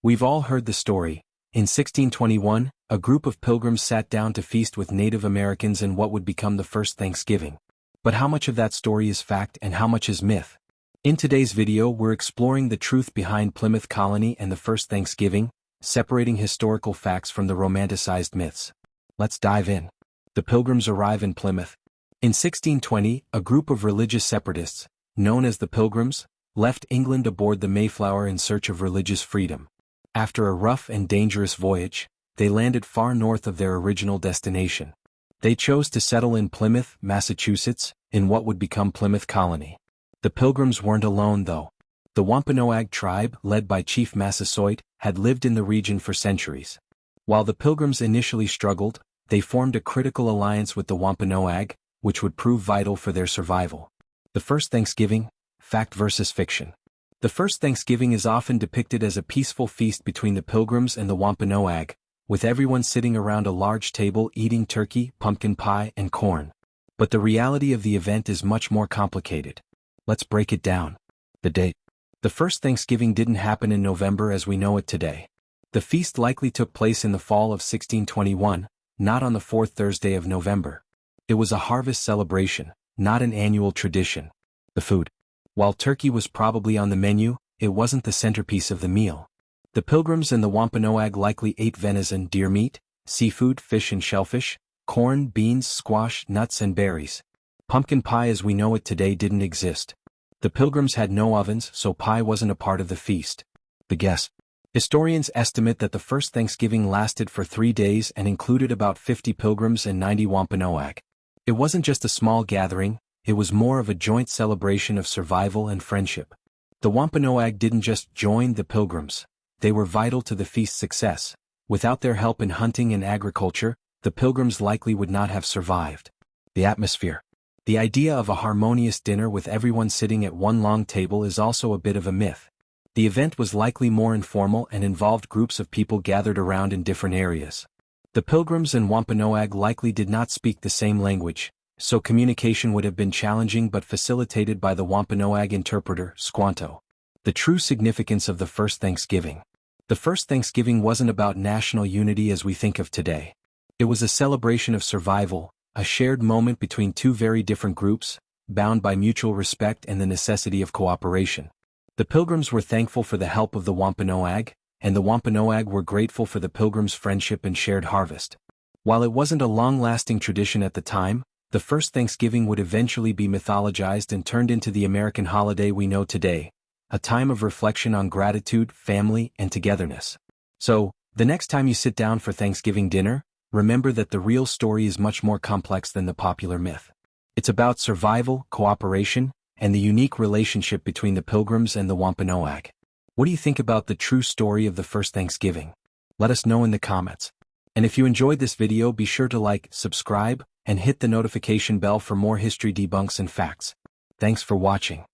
We've all heard the story. In 1621, a group of pilgrims sat down to feast with Native Americans in what would become the first Thanksgiving. But how much of that story is fact and how much is myth? In today's video, we're exploring the truth behind Plymouth Colony and the first Thanksgiving, separating historical facts from the romanticized myths. Let's dive in. The Pilgrims arrive in Plymouth. In 1620, a group of religious separatists, known as the Pilgrims, left England aboard the Mayflower in search of religious freedom. After a rough and dangerous voyage, they landed far north of their original destination. They chose to settle in Plymouth, Massachusetts, in what would become Plymouth Colony. The Pilgrims weren't alone though. The Wampanoag tribe, led by Chief Massasoit, had lived in the region for centuries. While the Pilgrims initially struggled, they formed a critical alliance with the Wampanoag, which would prove vital for their survival. The first Thanksgiving, fact versus fiction. The first Thanksgiving is often depicted as a peaceful feast between the Pilgrims and the Wampanoag, with everyone sitting around a large table eating turkey, pumpkin pie, and corn. But the reality of the event is much more complicated. Let's break it down. The date. The first Thanksgiving didn't happen in November as we know it today. The feast likely took place in the fall of 1621, not on the fourth Thursday of November. It was a harvest celebration, not an annual tradition. The food. While turkey was probably on the menu, it wasn't the centerpiece of the meal. The Pilgrims and the Wampanoag likely ate venison, deer meat, seafood, fish and shellfish, corn, beans, squash, nuts and berries. Pumpkin pie as we know it today didn't exist. The Pilgrims had no ovens, so pie wasn't a part of the feast. The guests. Historians estimate that the first Thanksgiving lasted for 3 days and included about 50 Pilgrims and 90 Wampanoag. It wasn't just a small gathering, it was more of a joint celebration of survival and friendship. The Wampanoag didn't just join the Pilgrims, they were vital to the feast's success. Without their help in hunting and agriculture, the Pilgrims likely would not have survived. The atmosphere. The idea of a harmonious dinner with everyone sitting at one long table is also a bit of a myth. The event was likely more informal and involved groups of people gathered around in different areas. The Pilgrims and Wampanoag likely did not speak the same language, so communication would have been challenging but facilitated by the Wampanoag interpreter, Squanto. The true significance of the first Thanksgiving. The first Thanksgiving wasn't about national unity as we think of today. It was a celebration of survival, a shared moment between two very different groups, bound by mutual respect and the necessity of cooperation. The Pilgrims were thankful for the help of the Wampanoag, and the Wampanoag were grateful for the Pilgrims' friendship and shared harvest. While it wasn't a long-lasting tradition at the time, the first Thanksgiving would eventually be mythologized and turned into the American holiday we know today, a time of reflection on gratitude, family, and togetherness. So, the next time you sit down for Thanksgiving dinner, remember that the real story is much more complex than the popular myth. It's about survival, cooperation, and the unique relationship between the Pilgrims and the Wampanoag. What do you think about the true story of the first Thanksgiving? Let us know in the comments. And if you enjoyed this video, be sure to like, subscribe, and hit the notification bell for more history debunks and facts. Thanks for watching.